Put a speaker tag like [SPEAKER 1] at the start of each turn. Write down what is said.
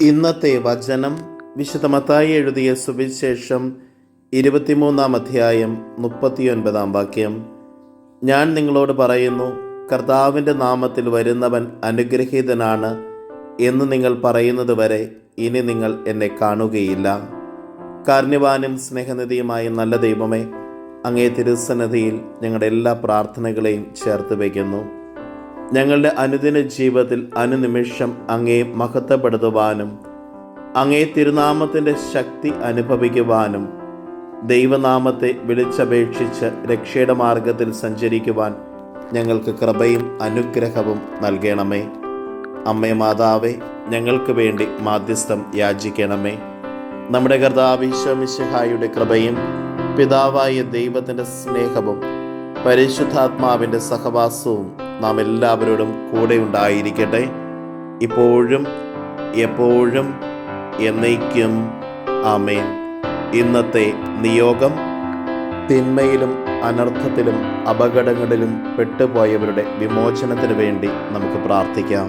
[SPEAKER 1] ഇന്നത്തെ വചനം വിശുദ്ധ മത്തായി എഴുതിയ സുവിശേഷം 23 അധ്യായം 39 വാക്യം. ഞാൻ നിങ്ങളോട് പറയുന്നു, കർത്താവിൻ്റെ നാമത്തിൽ വരുന്നവൻ അനുഗ്രഹീതനാണ് എന്ന് നിങ്ങൾ പറയുന്നത് വരെ ഇനി നിങ്ങൾ എന്നെ കാണുകയില്ല. കാരുണ്യവാനും സ്നേഹനിധിയുമായ നല്ല ദൈവമേ, അങ്ങേ തിരുസന്നിധിയിൽ ഞങ്ങളുടെ എല്ലാ പ്രാർത്ഥനകളെയും ചേർത്ത് വയ്ക്കുന്നു. ഞങ്ങളുടെ അനുദിന ജീവിതത്തിൽ അനുനിമിഷം അങ്ങേ മഹത്വപ്പെടുത്തുവാനും അങ്ങേ തിരുനാമത്തിൻ്റെ ശക്തി അനുഭവിക്കുവാനും ദൈവനാമത്തെ വിളിച്ചപേക്ഷിച്ച് രക്ഷയുടെ മാർഗത്തിൽ സഞ്ചരിക്കുവാൻ ഞങ്ങൾക്ക് കൃപയും അനുഗ്രഹവും നൽകണമേ. അമ്മേ മാതാവേ, ഞങ്ങൾക്ക് വേണ്ടി മാധ്യസ്ഥം യാചിക്കണമേ. നമ്മുടെ കർത്താവ് ഈശോ മിശിഹായുടെ കൃപയും പിതാവായ ദൈവത്തിൻ്റെ സ്നേഹവും പരിശുദ്ധാത്മാവിൻ്റെ സഹവാസവും നാം എല്ലാവരോടും കൂടെ ഉണ്ടായിരിക്കട്ടെ, ഇപ്പോഴും എപ്പോഴും എന്നേക്കും. ആമേൻ. ഇന്നത്തെ നിയോഗം: തിന്മയിലും അനർത്ഥത്തിലും അപകടങ്ങളിലും പെട്ടുപോയവരുടെ വിമോചനത്തിന് വേണ്ടി നമുക്ക് പ്രാർത്ഥിക്കാം.